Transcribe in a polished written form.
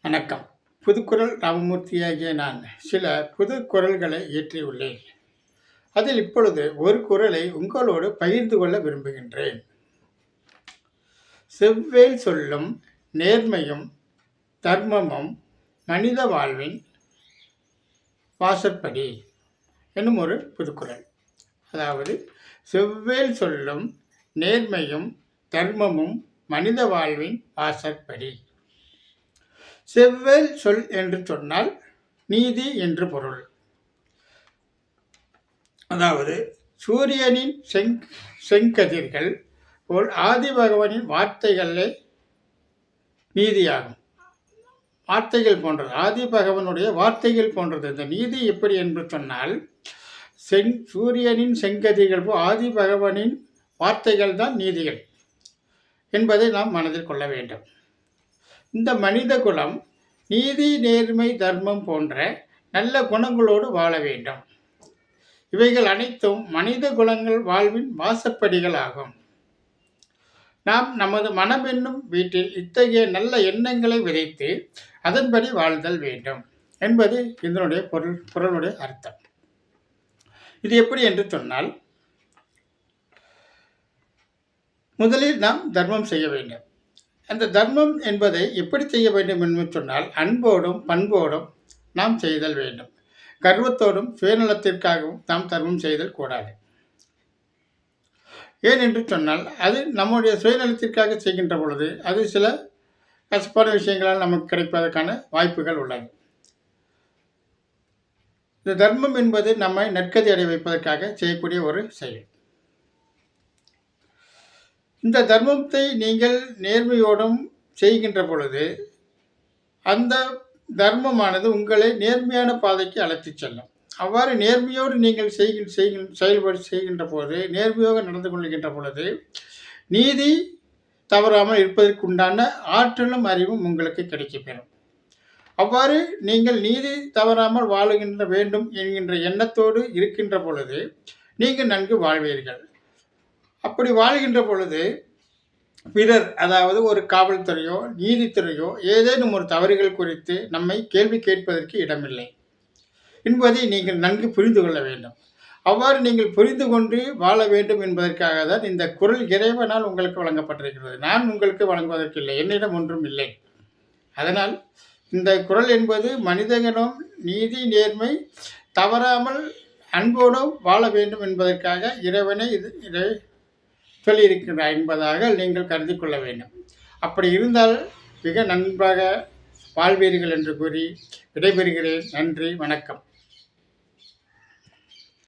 வணக்கம். புதுக்குறள் ராமமூர்த்தியாகிய நான் சில புது குறள்களை இயற்றியுள்ளேன். அதில் இப்பொழுது ஒரு குறளை உங்களோடு பகிர்ந்து கொள்ள விரும்புகின்றேன். செவ்வேள் சொல்லும் நேர்மையும் தர்மமும் மனித வாழ்வின் வாசற்படி என்னும் ஒரு புதுக்குறள். அதாவது செவ்வேள் சொல்லும் நேர்மையும் தர்மமும் மனித வாழ்வின் வாசற்படி. செவ்வேள் சொல் என்று சொன்னால் நீதி என்று பொருள். அதாவது சூரியனின் செங்கதிர்கள் போல் ஆதி பகவானின் வார்த்தைகளே நீதியாகும். வார்த்தைகள் போன்றது, ஆதி பகவனுடைய வார்த்தைகள் போன்றது. இந்த நீதி எப்படி என்று சொன்னால் சூரியனின் செங்கதிர்கள் போல் ஆதி பகவானின் வார்த்தைகள் தான் நீதிகள் என்பதை நாம் மனதில் கொள்ள வேண்டும். இந்த மனித குலம் நீதி நேர்மை தர்மம் போன்ற நல்ல குணங்களோடு வாழ வேண்டும். இவைகள் அனைத்தும் மனித குலங்கள் வாழ்வின் வாசப்படிகள் ஆகும். நாம் நமது மனம் என்னும் வீட்டில் இத்தகைய நல்ல எண்ணங்களை விதைத்து அதன்படி வாழ்தல் வேண்டும் என்பது இதனுடைய பொருளுடைய அர்த்தம். இது எப்படி என்று சொன்னால், முதலில் நாம் தர்மம் செய்ய வேண்டும். அந்த தர்மம் என்பதை எப்படி செய்ய வேண்டும் என்று சொன்னால், அன்போடும் பண்போடும் நாம் செய்தல் வேண்டும். கர்வத்தோடும் சுயநலத்திற்காகவும் நாம் தர்மம் செய்தல் கூடாது. ஏன் என்று சொன்னால், அது நம்முடைய சுயநலத்திற்காக செய்கின்ற பொழுது அது சில கசப்பான விஷயங்களால் நமக்கு கிடைப்பதற்கான வாய்ப்புகள் உள்ளது. இந்த தர்மம் என்பது நம்மை நற்கதி அடைய வைப்பதற்காக செய்யக்கூடிய ஒரு செயல். இந்த தர்மத்தை நீங்கள் நேர்மையோடும் செய்கின்ற பொழுது அந்த தர்மமானது உங்களை நேர்மையான பாதைக்கு அழைத்துச் செல்லும். அவ்வாறு நேர்மையோடு நீங்கள் செயல்பாடு செய்கின்ற போது, நேர்மையாக நடந்து கொள்கின்ற பொழுது நீதி தவறாமல் இருப்பதற்குண்டான ஆற்றலும் அறிவும் உங்களுக்கு கிடைக்கப்பெறும். அவ்வாறு நீங்கள் நீதி தவறாமல் வாழுகின்ற வேண்டும் என்கின்ற எண்ணத்தோடு இருக்கின்ற பொழுது நீங்கள் நன்கு வாழ்வீர்கள். அப்படி வாழ்கின்ற பொழுது பிறர், அதாவது ஒரு காவல்துறையோ நீதித்துறையோ ஏதேனும் ஒரு தவறுகள் குறித்து நம்மை கேள்வி கேட்பதற்கு இடமில்லை என்பதை நீங்கள் நன்கு புரிந்து கொள்ள வேண்டும். அவ்வாறு நீங்கள் புரிந்து கொண்டு வாழ வேண்டும் என்பதற்காக தான் இந்த குறள் இறைவனால் உங்களுக்கு வழங்கப்பட்டிருக்கிறது. நான் உங்களுக்கு வழங்குவதற்கு இல்லை, என்னிடம் ஒன்றும் இல்லை. அதனால் இந்த குறள் என்பது மனிதனும் நீதி நேர்மை தவறாமல் அன்போடும் வாழ வேண்டும் என்பதற்காக இறைவனை இதை சொல்லியிருக்கிறார் என்பதாக நீங்கள் கருதி கொள்ள வேண்டும். அப்படி இருந்தால் மிக நன்றாக வாழ்வீர்கள் என்று கூறி விடைபெறுகிறேன். நன்றி, வணக்கம்.